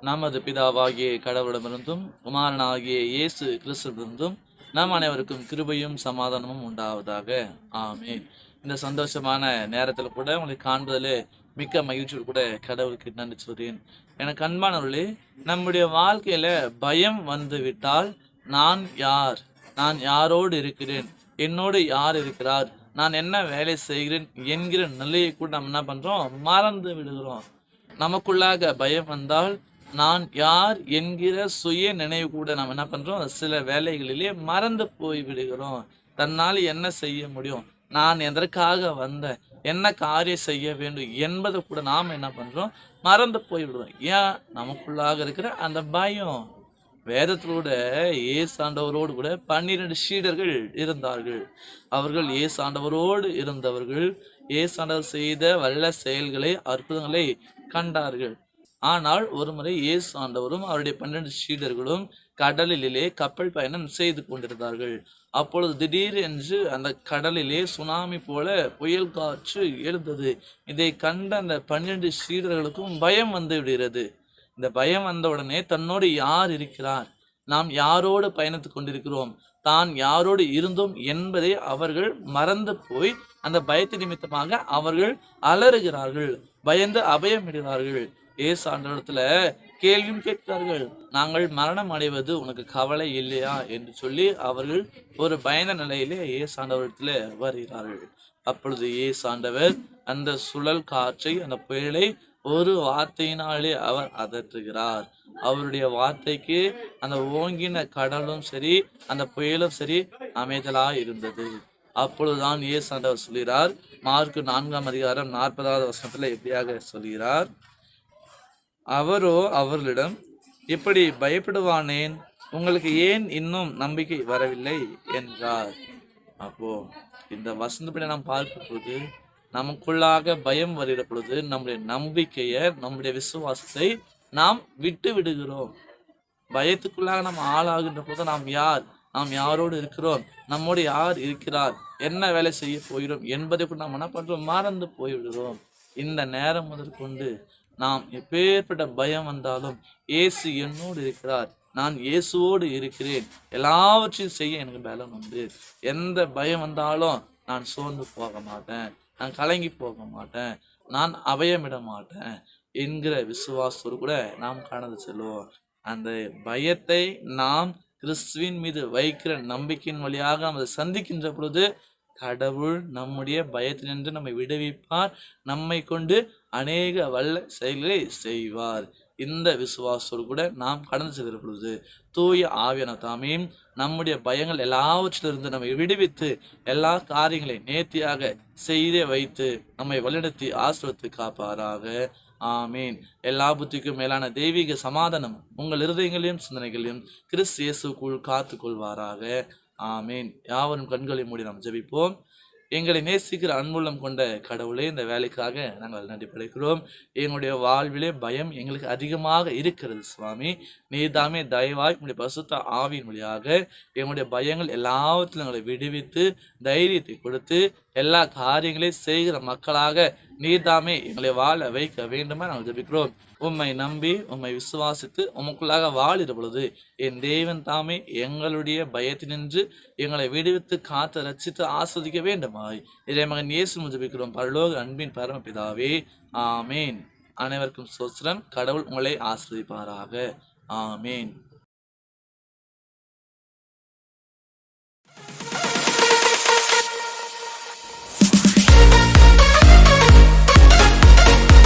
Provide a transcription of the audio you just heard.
நமது பிதாவாகிய கடவுளிடமிருந்தும் குமாரனாகிய இயேசு கிறிஸ்துவிடமிருந்தும் நம் அனைவருக்கும் கிருபையும் சமாதானமும் உண்டாவதாக. ஆமென். இந்த சந்தோஷமான நேரத்தில் கூட உங்களை காண்பதிலே மிக்க மகிழ்ச்சியோடு கூட கடவுளுக்கு நன்றி சொல்கிறேன். எனக்கு அன்பானவர்களே, நம்முடைய வாழ்க்கையில பயம் வந்து விட்டால் நான் யார், நான் யாரோடு இருக்கிறேன், என்னோடு யார் இருக்கிறார், நான் என்ன வேலை செய்கிறேன் என்கிற நிலையை கூட நம்ம என்ன பண்றோம், மறந்து விடுகிறோம். நமக்குள்ளாக பயம் வந்தால் நான் யார் என்கிற சுய நினைவு கூட நம்ம என்ன பண்றோம், சில வேலைகளிலே மறந்து போய் விடுகிறோம். தன்னால் என்ன செய்ய முடியும், நான் எதற்காக வந்தேன், என்ன காரியம் செய்ய வேண்டும் என்பதை கூட நாம் என்ன பண்றோம், மறந்து போய் விடுவோம். ஏன்? நமக்குள்ளாக இருக்கிற அந்த பயம். வேதத்தோட இயேசு ஆண்டவரோடு கூட 12 சீடர்கள் இருந்தார்கள். அவர்கள் இயேசு ஆண்டவரோடு இருந்தவர்கள். இயேசு ஆண்டவர் செய்த வல்ல செயல்களை, அற்புதங்களை கண்டார்கள். ஆனால் ஒருமுறை இயேசு ஆண்டவரும் அவருடைய 12 சீடர்களும் கடலிலே கப்பல் பயணம் செய்து கொண்டிருந்தார்கள். அப்பொழுது திடீரென்று அந்த கடலிலே சுனாமி போல புயல் காற்று எழுந்தது. இதை கண்ட அந்த 12 சீடர்களுக்கும் பயம் வந்து விடுகிறது. இந்த பயம் வந்த உடனே தன்னோடு யார் இருக்கிறார், நாம் யாரோடு பயணித்துக் கொண்டிருக்கிறோம், தான் யாரோடு இருந்தோம் என்பதை அவர்கள் மறந்து போய் அந்த பயத்து நிமித்தமாக அவர்கள் அலறுகிறார்கள், பயந்து அபயமிடுகிறார்கள். இயேசு ஆண்டவரிடத்துல கேள்வியும் கேட்கிறார்கள். நாங்கள் மரணம் அடைவது உனக்கு கவலை இல்லையா என்று சொல்லி அவர்கள் ஒரு பயந்த நிலையிலே இயேசு ஆண்டவரிடத்துல வருகிறார்கள். அப்பொழுது இயேசு ஆண்டவர் அந்த சுழல் காற்றை, அந்த புயலை ஒரு வார்த்தையினாலே அவர் அதற்றுகிறார். அவருடைய வார்த்தைக்கு அந்த ஓங்கின கடலும் சரி, அந்த புயலும் சரி அமைதலா இருந்தது. அப்பொழுதுதான் இயேசு ஆண்டவர் சொல்கிறார், மார்க்கு 4ஆம் அதிகாரம் 40வது வசனத்துல எப்படியாக சொல்கிறார், அவரோ அவர்களிடம், இப்படி பயப்படுவானேன், உங்களுக்கு ஏன் இன்னும் நம்பிக்கை வரவில்லை என்றார். அப்போ இந்த வசனப்படி நாம் பார்க்கும் பொழுது நமக்குள்ளாக பயம் வருகிற பொழுது நம்முடைய நம்பிக்கையை, நம்முடைய விசுவாசத்தை நாம் விட்டு விடுகிறோம். பயத்துக்குள்ளாக நாம் ஆளாகின்ற போது நாம் யார், நாம் யாரோடு இருக்கிறோம், நம்மோடு யார் இருக்கிறார், என்ன வேலை செய்ய போகிறோம் என்பதை கூட நாம் என்ன பண்றோம், மறந்து போய்விடுகிறோம். இந்த நேரம் முதற்கொண்டு நாம் எப்பேற்பட்ட பயம் வந்தாலும் இயேசு என்னோடு இருக்கிறார், நான் இயேசுவோடு இருக்கிறேன், எல்லாவற்றையும் செய்ய எனக்கு பலம் உண்டு. எந்த பயம் வந்தாலும் நான் சோர்ந்து போக மாட்டேன், நான் கலங்கி போக மாட்டேன், நான் அபயமிட மாட்டேன் என்கிற விசுவாசத்தோடு கூட நாம் கடந்து செல்வோம். அந்த பயத்தை நாம் கிறிஸ்துவின் மீது வைக்கிற நம்பிக்கையின் வழியாக நாம் அதை சந்திக்கின்ற பொழுது கடவுள் நம்முடைய பயத்தினின்று நம்மை விடுவிப்பார், நம்மை கொண்டு அநேக வல்ல செயல்களை செய்வார். இந்த விசுவாசத்தோடு கூட நாம் கடந்து செல்கிற பொழுது தூய ஆவியான தாமே நம்முடைய பயங்கள் எல்லாவற்றிலிருந்து நம்மை விடுவித்து எல்லா காரியங்களையும் நேர்த்தியாக செய்து வைத்து நம்மை வழிநடத்தி ஆசீர்வதித்து காப்பாராக. ஆமீன். எல்லா புத்திக்கும் மேலான தெய்வீக சமாதானம் உங்கள் இருதயங்களையும் சிந்தனைகளையும் கிறிஸ்து இயேசுக்குள் காத்து கொள்வாராக. ஆமீன். யாவரும் கண்களை மூடி நாம் ஜெபிப்போம். எங்களை நேசிக்கிற அன்புள்ளம் கொண்ட கடவுளே, இந்த வேலைக்காக நாங்கள் நன்றி படைக்கிறோம். எங்களுடைய வாழ்விலே பயம் எங்களுக்கு அதிகமாக இருக்கிறது சுவாமி. நீதாமே தயவாய் உங்களுடைய பரிசுத்த ஆவியின் வழியாக எங்களுடைய பயங்கள் எல்லாவற்றிலும் எங்களை விடுவித்து தைரியத்தை கொடுத்து எல்லா காரியங்களையும் செய்கிற மக்களாக நீதாமே எங்களை வாழ வைக்க வேண்டுமா நாங்கள் ஜெபிக்கிறோம். உம்மை நம்பி உம்மை விசுவாசித்து உமக்குள்ளாக வாழிற பொழுது என் தேவன் தாமே எங்களுடைய பயத்தினின்று எங்களை விடுவித்து காத்து ரட்சித்து ஆஸ்வதிக்க வேண்டுமாய் இறை மகன் இயேசு ஜெபிக்கிறோம் பரலோக அன்பின் பரமபிதாவே. ஆமேன். அனைவருக்கும் ஸ்தோத்திரம். கடவுள் உங்களை ஆசீர்வதிப்பாராக. ஆமேன்.